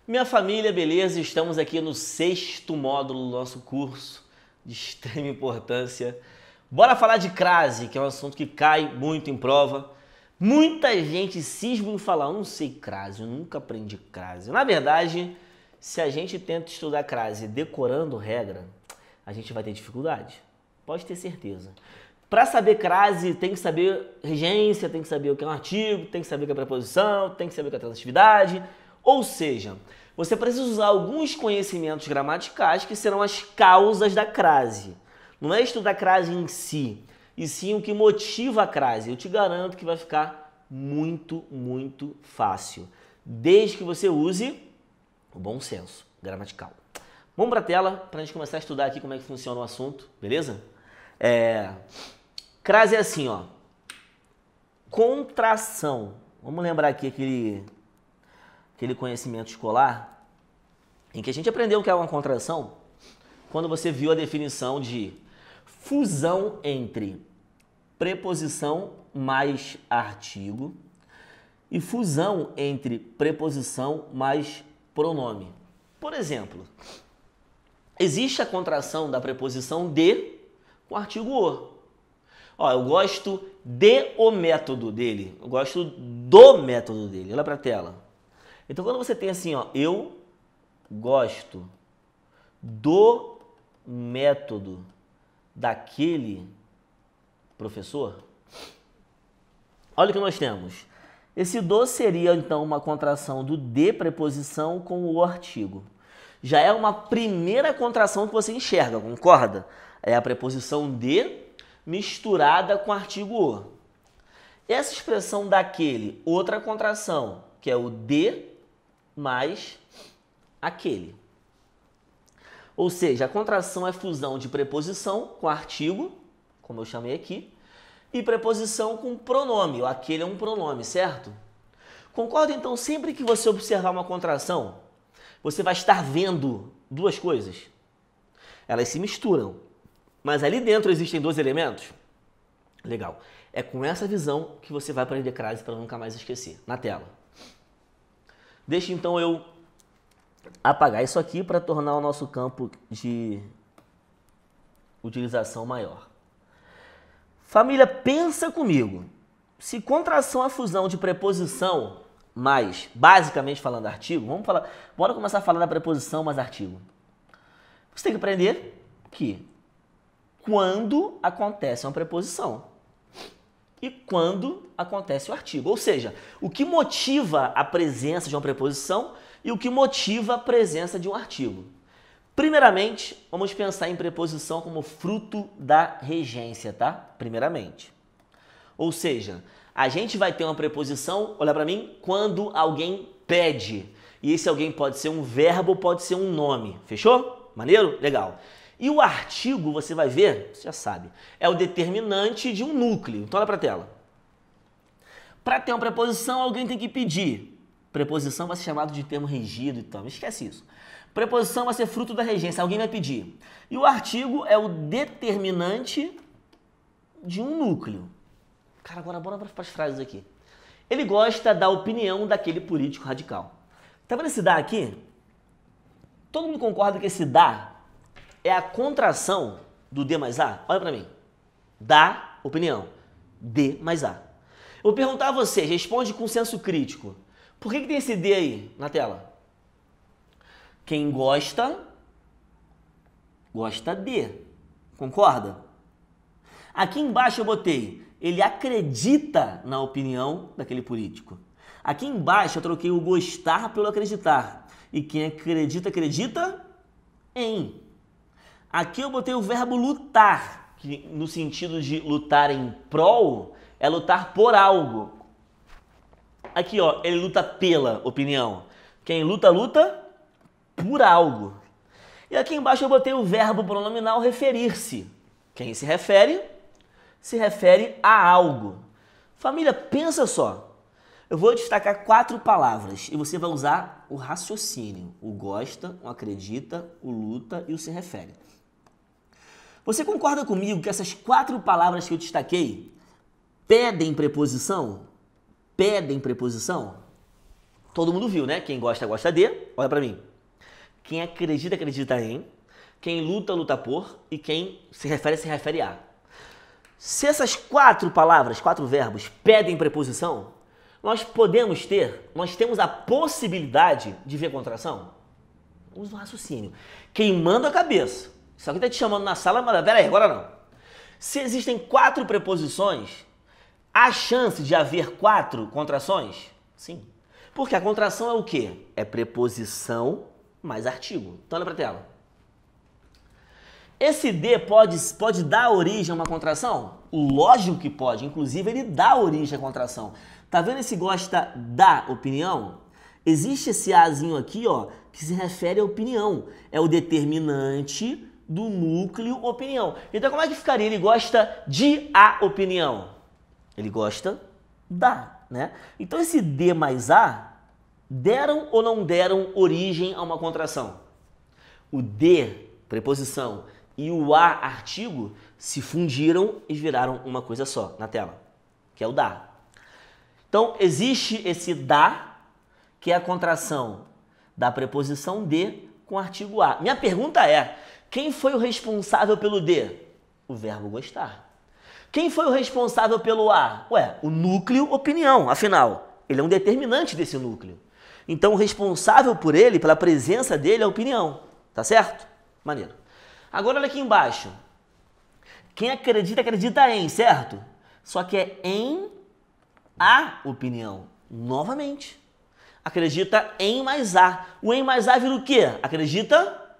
Minha família, beleza? Estamos aqui no 6º módulo do nosso curso de extrema importância. Bora falar de crase, que é um assunto que cai muito em prova. Muita gente cisma em falar, eu não sei crase, eu nunca aprendi crase. Na verdade, se a gente tenta estudar crase decorando regra, a gente vai ter dificuldade. Pode ter certeza. Para saber crase, tem que saber regência, tem que saber o que é um artigo, tem que saber o que é preposição, tem que saber o que é transitividade. Ou seja, você precisa usar alguns conhecimentos gramaticais que serão as causas da crase. Não é estudar a crase em si, e sim o que motiva a crase. Eu te garanto que vai ficar muito, muito fácil, desde que você use o bom senso gramatical. Vamos para a tela para a gente começar a estudar aqui como é que funciona o assunto, beleza? Crase é assim, ó. Contração. Vamos lembrar aqui aquele conhecimento escolar em que a gente aprendeu o que é uma contração quando você viu a definição de fusão entre preposição mais artigo e fusão entre preposição mais pronome. Por exemplo, existe a contração da preposição de com o artigo o. Ó, eu gosto de o método dele, eu gosto do método dele. Olha para a tela. Então, quando você tem assim, ó, eu gosto do método daquele professor, olha o que nós temos. Esse do seria, então, uma contração do de preposição com o artigo. Já é uma primeira contração que você enxerga, concorda? É a preposição de misturada com o artigo o. Essa expressão daquele, outra contração, que é o de mais aquele. Ou seja, a contração é fusão de preposição com artigo, como eu chamei aqui, e preposição com pronome. O aquele é um pronome, certo? Concorda? Então, sempre que você observar uma contração, você vai estar vendo duas coisas. Elas se misturam, mas ali dentro existem dois elementos. Legal. É com essa visão que você vai aprender crase para nunca mais esquecer. Na tela. Deixa então eu apagar isso aqui para tornar o nosso campo de utilização maior. Família, pensa comigo. Se contração é fusão de preposição mais, basicamente falando, artigo, bora começar a falar da preposição mais artigo. Você tem que aprender que quando acontece uma preposição e quando acontece o artigo. Ou seja, o que motiva a presença de uma preposição e o que motiva a presença de um artigo. Primeiramente, vamos pensar em preposição como fruto da regência, tá? Primeiramente. Ou seja, a gente vai ter uma preposição, olha para mim, quando alguém pede. E esse alguém pode ser um verbo, pode ser um nome. Fechou? Maneiro? Legal. E o artigo, você vai ver, você já sabe, é o determinante de um núcleo. Então, olha para a tela. Para ter uma preposição, alguém tem que pedir. Preposição vai ser chamado de termo regido, então, esquece isso. Preposição vai ser fruto da regência, alguém vai pedir. E o artigo é o determinante de um núcleo. Cara, agora bora para as frases aqui. Ele gosta da opinião daquele político radical. Tá vendo esse dá aqui? Todo mundo concorda que esse dá é a contração do D mais A? Olha para mim. Da opinião. D mais A. Eu vou perguntar a vocês, responde com senso crítico. Por que tem esse D aí na tela? Quem gosta, gosta de. Concorda? Aqui embaixo eu botei, ele acredita na opinião daquele político. Aqui embaixo eu troquei o gostar pelo acreditar. E quem acredita, acredita em. Aqui eu botei o verbo lutar, que no sentido de lutar em prol, é lutar por algo. Aqui, ó, ele luta pela opinião. Quem luta, luta por algo. E aqui embaixo eu botei o verbo pronominal referir-se. Quem se refere a algo. Família, pensa só. Eu vou destacar 4 palavras e você vai usar o raciocínio. O gosta, o acredita, o luta e o se refere. Você concorda comigo que essas 4 palavras que eu destaquei pedem preposição? Pedem preposição? Todo mundo viu, né? Quem gosta, gosta de. Olha pra mim. Quem acredita, acredita em. Quem luta, luta por. E quem se refere a. Se essas 4 palavras, 4 verbos, pedem preposição, nós temos a possibilidade de ver contração? Usa o raciocínio. Queimando a cabeça. Se alguém está te chamando na sala, mas peraí, agora não. Se existem 4 preposições, há chance de haver 4 contrações? Sim. Porque a contração é o quê? É preposição mais artigo. Então olha para a tela. Esse D pode dar origem a uma contração? Lógico que pode. Inclusive, ele dá origem à contração. Tá vendo esse gosta da opinião? Existe esse Azinho aqui, ó, que se refere à opinião. É o determinante do núcleo opinião. Então, como é que ficaria? Ele gosta de a opinião. Ele gosta da, né? Então, esse D mais a deram ou não deram origem a uma contração? O D, preposição, e o a, artigo, se fundiram e viraram uma coisa só na tela, que é o da. Então, existe esse da, que é a contração da preposição de com artigo a. Minha pergunta é, quem foi o responsável pelo de? O verbo gostar. Quem foi o responsável pelo a? Ué, o núcleo opinião, afinal, ele é um determinante desse núcleo. Então, o responsável por ele, pela presença dele, é a opinião. Tá certo? Maneiro. Agora, olha aqui embaixo. Quem acredita, acredita em, certo? Só que é em a opinião. Novamente. Acredita em mais a. O em mais a vira o quê? Acredita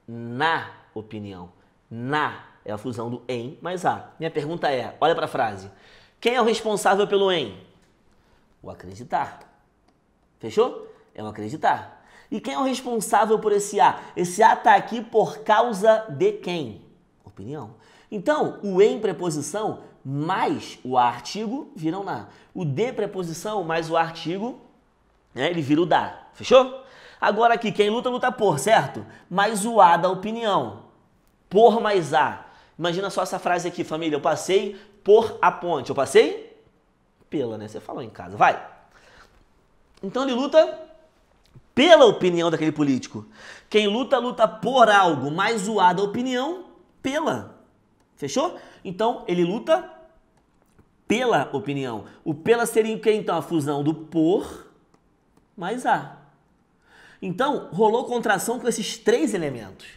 na opinião. Na é a fusão do em mais a. Minha pergunta é, olha para a frase. Quem é o responsável pelo em? O acreditar. Fechou? É o acreditar. E quem é o responsável por esse a? Esse a está aqui por causa de quem? Opinião. Então, o em preposição mais o a artigo viram na. O de preposição mais o artigo, né, ele vira o da. Fechou? Agora aqui, quem luta, luta por, certo? Mais o a da opinião. Por mais a. Imagina só essa frase aqui, família. Eu passei por a ponte. Eu passei pela, né? Você falou em casa. Vai. Então, ele luta pela opinião daquele político. Quem luta, luta por algo, mais o a da opinião, pela. Fechou? Então, ele luta pela opinião. O pela seria o que, então? A fusão do por mais a. Então, rolou contração com esses 3 elementos.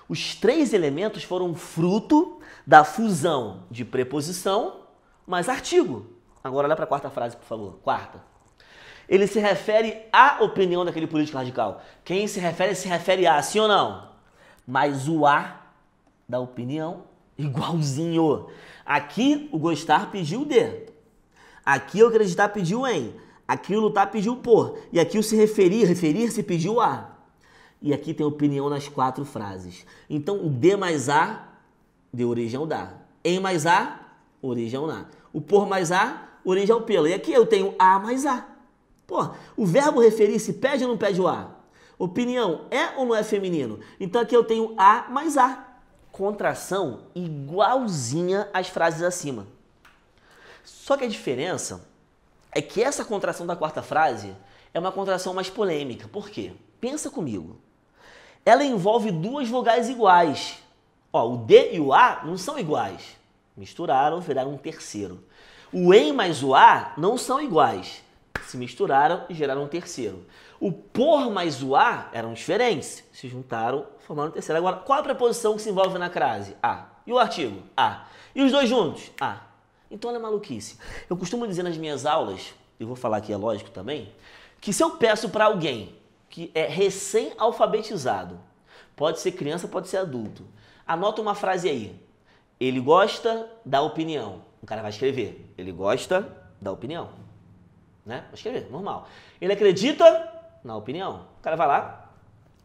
Os 3 elementos foram fruto da fusão de preposição mais artigo. Agora, olha para a 4ª frase, por favor. 4ª. Ele se refere à opinião daquele político radical. Quem se refere a, sim ou não? Mas o a da opinião, igualzinho. Aqui o gostar pediu o de. Aqui o acreditar pediu o em. Aqui o lutar pediu o por. E aqui o se referir-se pediu o a. E aqui tem opinião nas 4 frases. Então o de mais a deu origem ao da. Em mais a, origem ao na. O por mais a, origem ao pela. E aqui eu tenho a mais a. Pô, o verbo referir-se pede ou não pede o a? Opinião é ou não é feminino? Então aqui eu tenho a mais a. Contração igualzinha às frases acima. Só que a diferença é que essa contração da 4ª frase é uma contração mais polêmica. Por quê? Pensa comigo. Ela envolve 2 vogais iguais. Ó, o D e o A não são iguais. Misturaram, viraram um terceiro. O em mais o A não são iguais. Se misturaram e geraram um terceiro. O por mais o a eram diferentes. Se juntaram, formaram um terceiro. Agora, qual a preposição que se envolve na crase? A. E o artigo? A. E os dois juntos? A. Então, olha a maluquice. Eu costumo dizer nas minhas aulas, eu vou falar aqui, é lógico também, que se eu peço para alguém que é recém-alfabetizado, pode ser criança, pode ser adulto, anota uma frase aí. Ele gosta da opinião. O cara vai escrever. Ele gosta da opinião. Né? Vai escrever, normal. Ele acredita na opinião. O cara vai lá,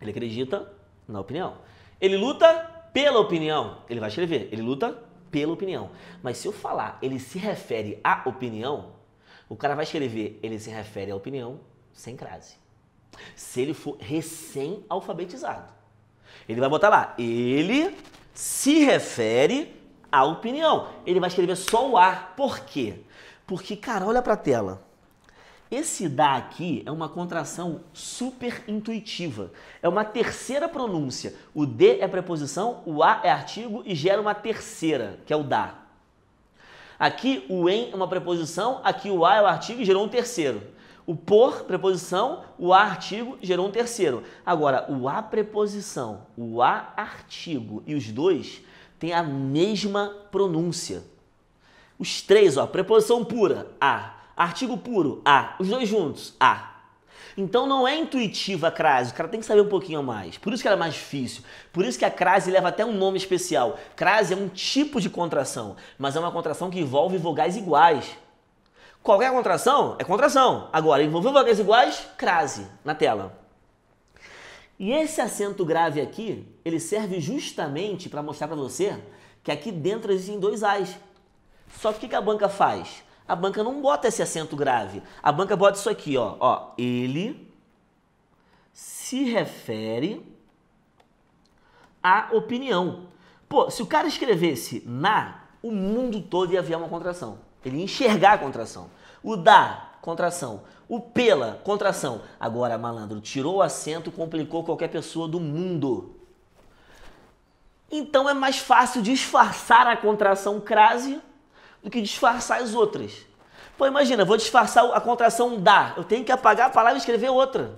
ele acredita na opinião. Ele luta pela opinião. Ele vai escrever, ele luta pela opinião. Mas se eu falar, ele se refere à opinião, o cara vai escrever, ele se refere à opinião sem crase. Se ele for recém-alfabetizado. Ele vai botar lá, ele se refere à opinião. Ele vai escrever só o a. Por quê? Porque, cara, olha pra tela. Esse dá aqui é uma contração super intuitiva. É uma terceira pronúncia. O D é preposição, o A é artigo e gera uma terceira, que é o dá. Aqui o em é uma preposição, aqui o A é o artigo e gerou um terceiro. O por, preposição, o a artigo gerou um terceiro. Agora, o a preposição, o a artigo e os dois têm a mesma pronúncia. Os três, ó, preposição pura, a. Artigo puro, a. Os dois juntos, a. Então não é intuitiva a crase, o cara tem que saber um pouquinho mais. Por isso que ela é mais difícil. Por isso que a crase leva até um nome especial. Crase é um tipo de contração, mas é uma contração que envolve vogais iguais. Qualquer contração é contração. Agora, envolveu vogais iguais, crase na tela. E esse acento grave aqui, ele serve justamente para mostrar para você que aqui dentro existem dois As. Só que o que a banca faz? A banca não bota esse acento grave. A banca bota isso aqui, ó. Ele se refere à opinião. Pô, se o cara escrevesse na, o mundo todo ia ver uma contração. Ele ia enxergar a contração. O da, contração. O pela, contração. Agora, malandro, tirou o acento, complicou qualquer pessoa do mundo. Então é mais fácil disfarçar a contração crase do que disfarçar as outras. Pô, imagina, vou disfarçar a contração da. Eu tenho que apagar a palavra e escrever outra.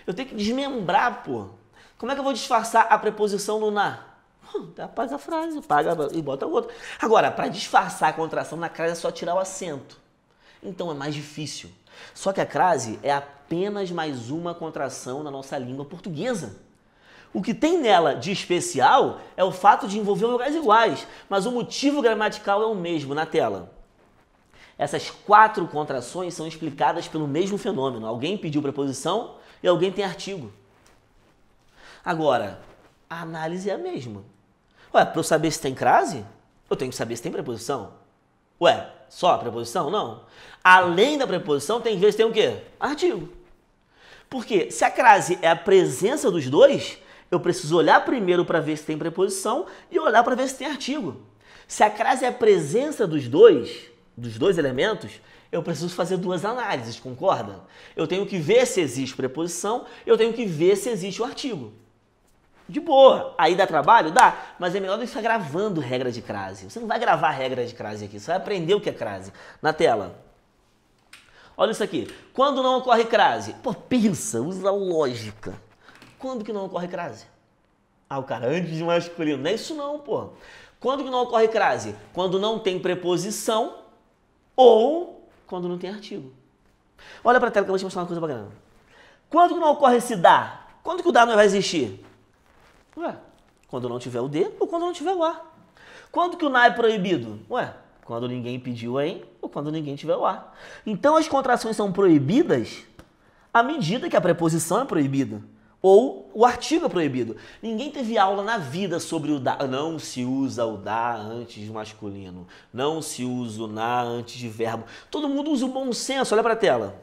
Eu tenho que desmembrar, pô. Como é que eu vou disfarçar a preposição no na? Apaga a frase, apaga e bota outra. Agora, para disfarçar a contração na crase é só tirar o acento. Então é mais difícil. Só que a crase é apenas mais uma contração na nossa língua portuguesa. O que tem nela de especial é o fato de envolver vogais iguais, mas o motivo gramatical é o mesmo na tela. Essas 4 contrações são explicadas pelo mesmo fenômeno. Alguém pediu preposição e alguém tem artigo. Agora, a análise é a mesma. Ué, para eu saber se tem crase, eu tenho que saber se tem preposição. Ué, só a preposição? Não. Além da preposição, tem que ver se tem o quê? Artigo. Porque se a crase é a presença dos dois, eu preciso olhar primeiro para ver se tem preposição e olhar para ver se tem artigo. Se a crase é a presença dos dois elementos, eu preciso fazer 2 análises, concorda? Eu tenho que ver se existe preposição, eu tenho que ver se existe o artigo. De boa. Aí dá trabalho? Dá. Mas é melhor do que ficar gravando regra de crase. Você não vai gravar regra de crase aqui, você vai aprender o que é crase na tela. Olha isso aqui. Quando não ocorre crase? Pô, pensa, usa lógica. Quando que não ocorre crase? Ah, o cara antes de masculino. Não é isso não, pô. Quando que não ocorre crase? Quando não tem preposição ou quando não tem artigo. Olha pra tela que eu vou te mostrar uma coisa bacana. Quando que não ocorre esse dá? Quando que o dá não vai existir? Ué, quando não tiver o D ou quando não tiver o A. Quando que o na é proibido? Ué, quando ninguém pediu em ou quando ninguém tiver o A. Então as contrações são proibidas à medida que a preposição é proibida. Ou o artigo é proibido. Ninguém teve aula na vida sobre o dá. Não se usa o dá antes de masculino. Não se usa o na antes de verbo. Todo mundo usa o bom senso. Olha para a tela.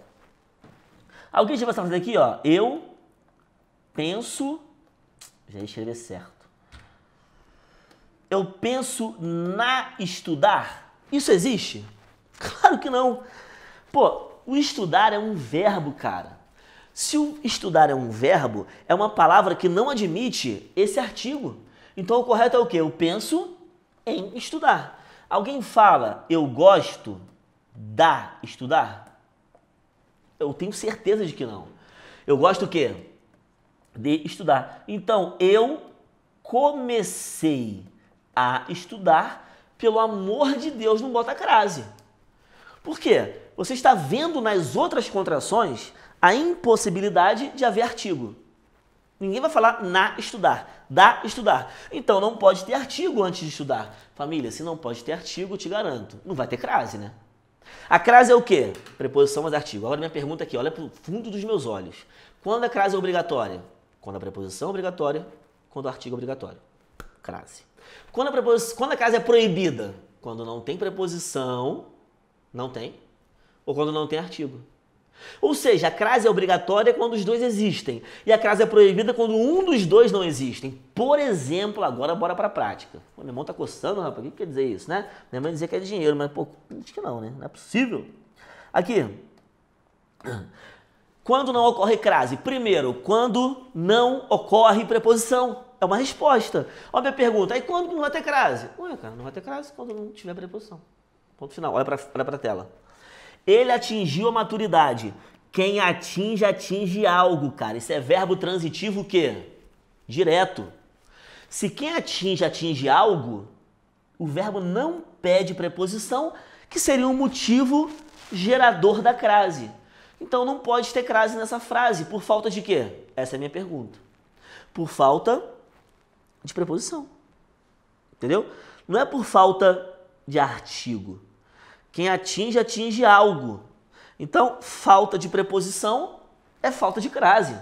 Alguém já vai fazer aqui, ó. Eu penso... Já ia escrever certo. Eu penso na estudar. Isso existe? Claro que não. Pô, o estudar é um verbo, cara. Se o estudar é um verbo, é uma palavra que não admite esse artigo. Então o correto é o quê? Eu penso em estudar. Alguém fala, eu gosto da estudar? Eu tenho certeza de que não. Eu gosto o quê? De estudar. Então, eu comecei a estudar, pelo amor de Deus, não bota crase. Por quê? Você está vendo nas outras contrações a impossibilidade de haver artigo. Ninguém vai falar na estudar, da estudar. Então, não pode ter artigo antes de estudar. Família, se não pode ter artigo, eu te garanto, não vai ter crase, né? A crase é o quê? Preposição mais artigo. Agora minha pergunta aqui, olha para o fundo dos meus olhos. Quando a crase é obrigatória? Quando a preposição é obrigatória, quando o artigo é obrigatório. Crase. Quando a crase é proibida? Quando não tem preposição, não tem, ou quando não tem artigo. Ou seja, a crase é obrigatória quando os dois existem, e a crase é proibida quando um dos dois não existem. Por exemplo, agora bora para a prática. Pô, meu irmão tá coçando, rapaz, o que quer dizer isso, né? Minha mãe dizia que é dinheiro, mas pô, acho que não, né? Não é possível. Aqui, Quando não ocorre crase? Primeiro, quando não ocorre preposição. É uma resposta. Olha a minha pergunta. Aí quando não vai ter crase? Ué, cara, não vai ter crase quando não tiver preposição. Ponto final. Olha para a tela. Ele atingiu a maturidade. Quem atinge, atinge algo, cara. Isso é verbo transitivo o quê? Direto. Se quem atinge, atinge algo, o verbo não pede preposição, que seria um motivo gerador da crase. Então não pode ter crase nessa frase. Por falta de quê? Essa é a minha pergunta. Por falta de preposição. Entendeu? Não é por falta de artigo. Quem atinge, atinge algo. Então, falta de preposição é falta de crase.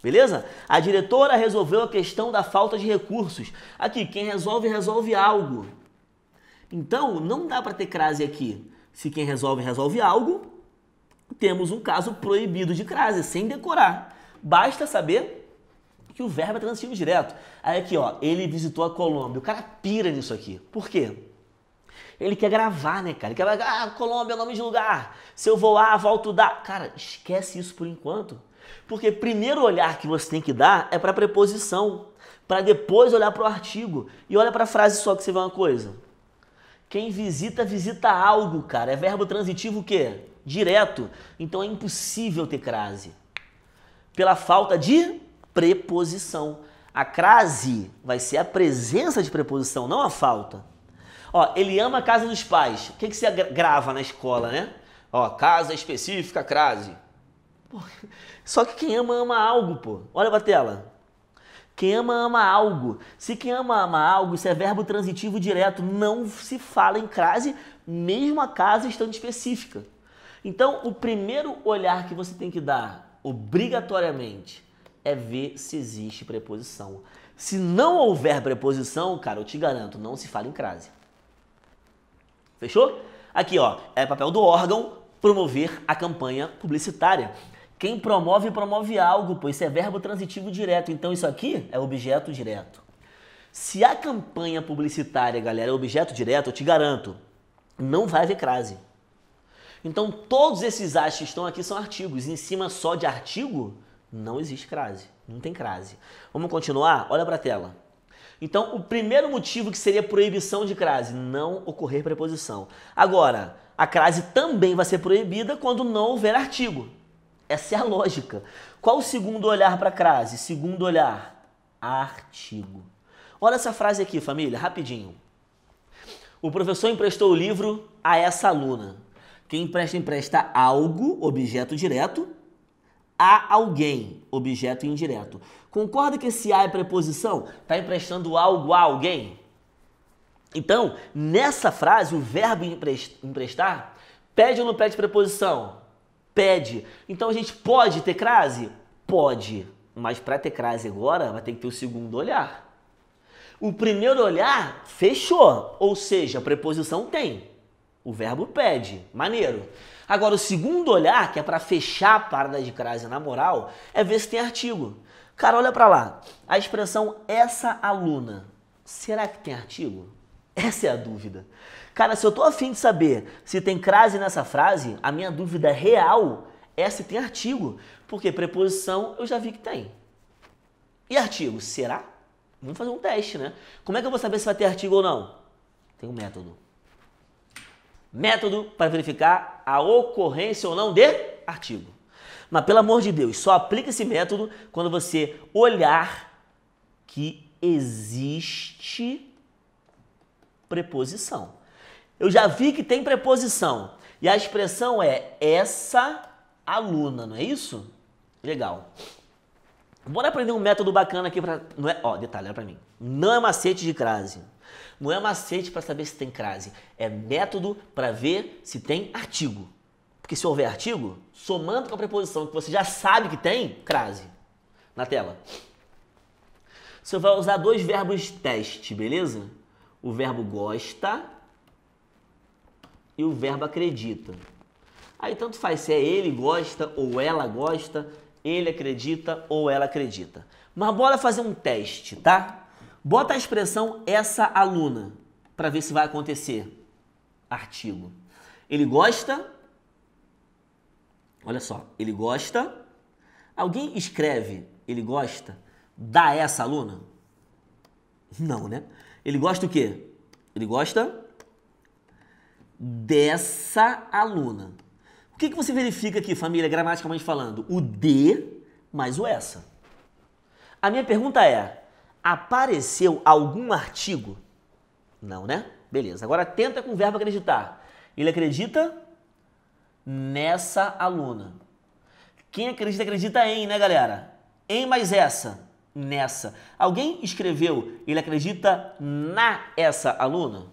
Beleza? A diretora resolveu a questão da falta de recursos. Aqui, quem resolve, resolve algo. Então, não dá para ter crase aqui. Se quem resolve, resolve algo, temos um caso proibido de crase, sem decorar. Basta saber que o verbo é transitivo direto. Aí aqui, ó, ele visitou a Colômbia. O cara pira nisso aqui. Por quê? Ele quer gravar, né, cara? Ele quer, Colômbia é o nome de lugar. Se eu voar, volto dar. Cara, esquece isso por enquanto. Porque o primeiro olhar que você tem que dar é para a preposição, para depois olhar para o artigo. E olha para a frase só que você vê uma coisa. Quem visita, visita algo, cara. É verbo transitivo o quê? Direto. Então é impossível ter crase. Pela falta de preposição. A crase vai ser a presença de preposição, não a falta. Ó, ele ama a casa dos pais. O que você grava na escola, né? Ó, casa específica, crase. Pô, só que quem ama, ama algo, pô. Olha pra tela. Quem ama, ama algo. Se quem ama, ama algo, isso é verbo transitivo direto. Não se fala em crase, mesmo a casa estando específica. Então, o primeiro olhar que você tem que dar, obrigatoriamente, é ver se existe preposição. Se não houver preposição, cara, eu te garanto, não se fala em crase. Fechou? Aqui, ó, é papel do órgão promover a campanha publicitária. Quem promove, promove algo, pois isso é verbo transitivo direto. Então isso aqui é objeto direto. Se a campanha publicitária, galera, é objeto direto, eu te garanto, não vai haver crase. Então todos esses as que estão aqui são artigos. Em cima só de artigo, não existe crase. Não tem crase. Vamos continuar? Olha para a tela. Então, o primeiro motivo que seria proibição de crase, não ocorrer preposição. Agora, a crase também vai ser proibida quando não houver artigo. Essa é a lógica. Qual o segundo olhar para crase? Segundo olhar, artigo. Olha essa frase aqui, família, rapidinho. O professor emprestou o livro a essa aluna. Quem empresta algo, objeto direto, a alguém, objeto indireto. Concorda que esse a é preposição? Está emprestando algo a alguém? Então, nessa frase, o verbo emprestar pede ou não pede preposição? Pede. Então, a gente pode ter crase? Pode. Mas para ter crase agora, vai ter que ter o segundo olhar. O primeiro olhar, fechou. Ou seja, a preposição tem. O verbo pede. Maneiro. Agora, o segundo olhar, que é para fechar a parada de crase na moral, é ver se tem artigo. Cara, olha para lá. A expressão essa aluna, será que tem artigo? Essa é a dúvida. Cara, se eu tô afim de saber se tem crase nessa frase, a minha dúvida real é se tem artigo. Porque preposição eu já vi que tem. E artigo, será? Vamos fazer um teste, né? Como é que eu vou saber se vai ter artigo ou não? Tem um método. Método para verificar a ocorrência ou não de artigo. Mas, pelo amor de Deus, só aplica esse método quando você olhar que existe preposição. Eu já vi que tem preposição. E a expressão é essa aluna, não é isso? Legal. Bora aprender um método bacana aqui para... Não é, ó, detalhe, olha para mim. Não é macete de crase. Não é macete para saber se tem crase. É método para ver se tem artigo. Porque se houver artigo, somando com a preposição que você já sabe que tem, crase. Na tela. Você vai usar dois verbos teste, beleza? O verbo gosta e o verbo acredita. Aí tanto faz se é ele gosta ou ela gosta, ele acredita ou ela acredita. Mas bora fazer um teste, tá? Bota a expressão essa aluna para ver se vai acontecer. Artigo. Ele gosta Olha só, ele gosta. Alguém escreve ele gosta da essa aluna? Não, né? Ele gosta o quê? Ele gosta dessa aluna. O que você verifica aqui, família, gramaticalmente falando? O de mais o essa. A minha pergunta é, apareceu algum artigo? Não, né? Beleza. Agora tenta com o verbo acreditar. Ele acredita nessa aluna. Quem acredita, acredita em, né, galera? Em mais essa. Nessa. Alguém escreveu, ele acredita na essa aluna?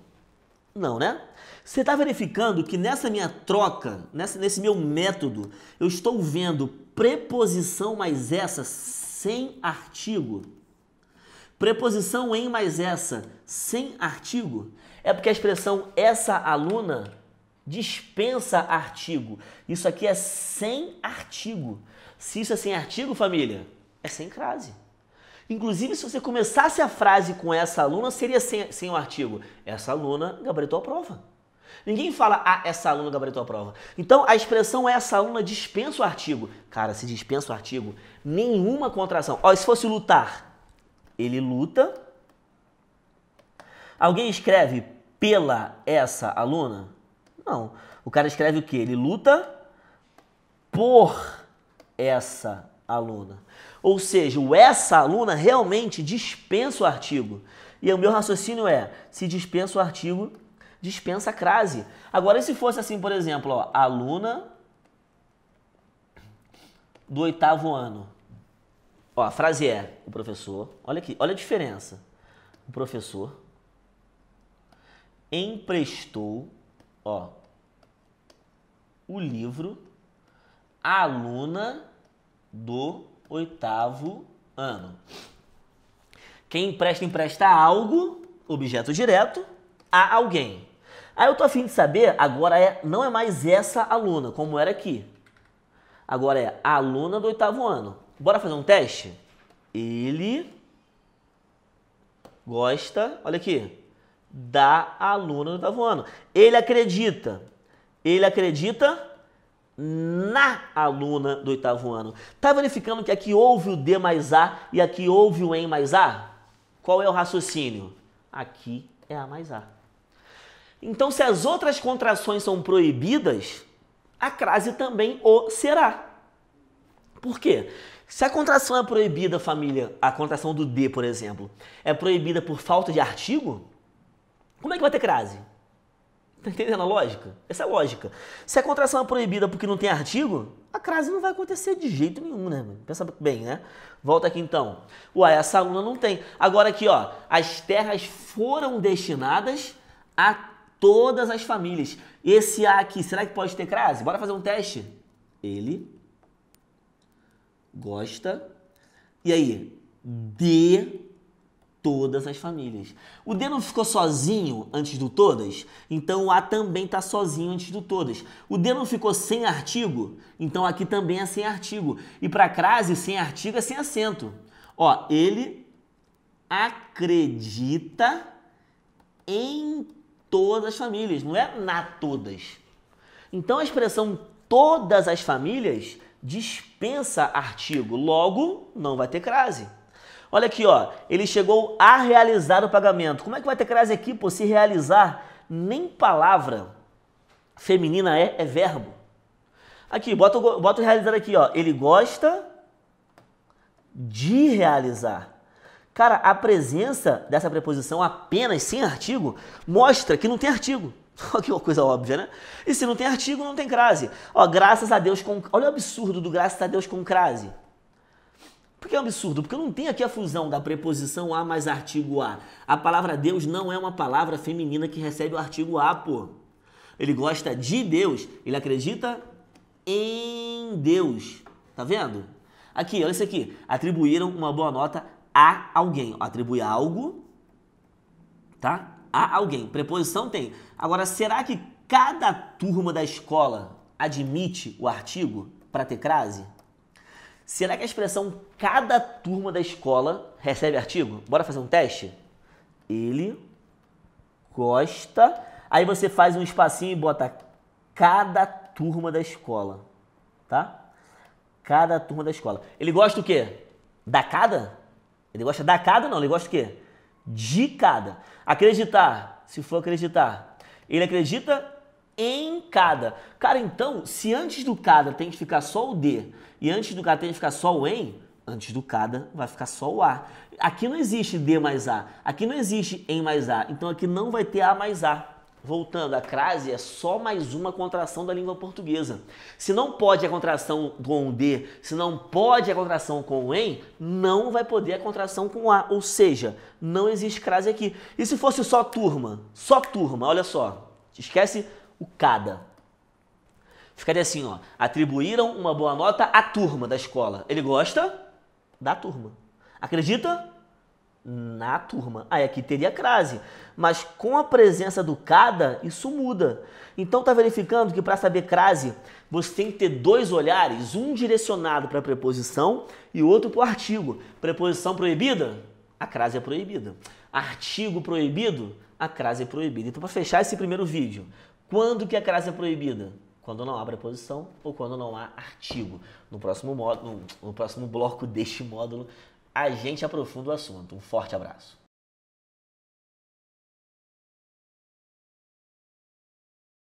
Não, né? Você está verificando que nessa minha troca, nesse meu método, eu estou vendo preposição mais essa sem artigo. Preposição em mais essa sem artigo é porque a expressão essa aluna dispensa artigo. Isso aqui é sem artigo. Se isso é sem artigo, família, é sem crase. Inclusive, se você começasse a frase com essa aluna, seria sem o artigo. Essa aluna gabaritou a prova. Ninguém fala, essa aluna gabaritou a prova. Então, a expressão essa aluna dispensa o artigo. Cara, se dispensa o artigo, nenhuma contração. Ó, se fosse lutar, ele luta. Alguém escreve pela essa aluna? Não. O cara escreve o quê? Ele luta por essa aluna. Ou seja, o essa aluna realmente dispensa o artigo. E o meu raciocínio é, se dispensa o artigo, dispensa a crase. Agora, e se fosse assim, por exemplo, ó, aluna do 8º ano. Ó, a frase é, o professor, olha aqui, olha a diferença. O professor emprestou, ó, o livro à aluna do 8º ano. Quem empresta, empresta algo, objeto direto, a alguém. Aí eu tô a fim de saber, agora não é mais essa aluna, como era aqui. Agora é a aluna do 8º ano. Bora fazer um teste? Ele gosta, olha aqui, da aluna do 8º ano. Ele acredita na aluna do 8º ano. Tá verificando que aqui houve o D mais A e aqui houve o em mais A? Qual é o raciocínio? Aqui é A mais A. Então, se as outras contrações são proibidas, a crase também o será. Por quê? Se a contração é proibida, família, a contração do D, por exemplo, é proibida por falta de artigo, como é que vai ter crase? Tá entendendo a lógica? Essa é a lógica. Se a contração é proibida porque não tem artigo, a crase não vai acontecer de jeito nenhum, né? Pensa bem, né? Volta aqui então. Ué, essa aluna não tem. Agora aqui, ó, as terras foram destinadas a todas as famílias. Esse A aqui, será que pode ter crase? Bora fazer um teste. Ele gosta, e aí, de todas as famílias. O D não ficou sozinho antes do todas? Então o A também está sozinho antes do todas. O D não ficou sem artigo? Então aqui também é sem artigo. E para crase, sem artigo é sem acento. Ó, ele acredita em todas as famílias, não é na todas. Então a expressão todas as famílias dispensa artigo, logo não vai ter crase. Olha aqui, ó, ele chegou a realizar o pagamento. Como é que vai ter crase aqui, pô? Se realizar, nem palavra feminina é verbo. Aqui, bota o realizar aqui, ó. Ele gosta de realizar. Cara, a presença dessa preposição apenas sem artigo mostra que não tem artigo. Olha que coisa óbvia, né? E se não tem artigo, não tem crase. Ó, graças a Deus com... Olha o absurdo do graças a Deus com crase. Por que é um absurdo? Porque eu não tenho aqui a fusão da preposição a mais artigo a. A palavra Deus não é uma palavra feminina que recebe o artigo a, pô. Ele gosta de Deus, ele acredita em Deus. Tá vendo? Aqui, olha isso aqui. Atribuíram uma boa nota a alguém. Atribui algo, tá? A alguém. Preposição tem. Agora, será que cada turma da escola admite o artigo para ter crase? Será que a expressão cada turma da escola recebe artigo? Bora fazer um teste? Ele gosta... Aí você faz um espacinho e bota cada turma da escola. tá? Cada turma da escola. Ele gosta do quê? Da cada? Ele gosta da cada não, ele gosta do quê? De cada. Acreditar, se for acreditar. Ele acredita em cada. Cara, então, se antes do cada tem que ficar só o de e antes do cada tem que ficar só o em, antes do cada vai ficar só o a. Aqui não existe d mais a, aqui não existe em mais a, então aqui não vai ter a mais a. Voltando, a crase é só mais uma contração da língua portuguesa. Se não pode a contração com o de, se não pode a contração com o em, não vai poder a contração com o a. Ou seja, não existe crase aqui. E se fosse só turma, olha só, esquece o cada. Ficaria assim, ó, atribuíram uma boa nota à turma da escola. Ele gosta da turma. Acredita? Na turma. Aí aqui teria crase, mas com a presença do cada, isso muda. Então tá verificando que para saber crase, você tem que ter dois olhares, um direcionado para a preposição e o outro para o artigo. Preposição proibida? A crase é proibida. Artigo proibido? A crase é proibida. Então para fechar esse primeiro vídeo, quando que a crase é proibida? Quando não há preposição ou quando não há artigo. No próximo módulo, no próximo bloco deste módulo, a gente aprofunda o assunto. Um forte abraço.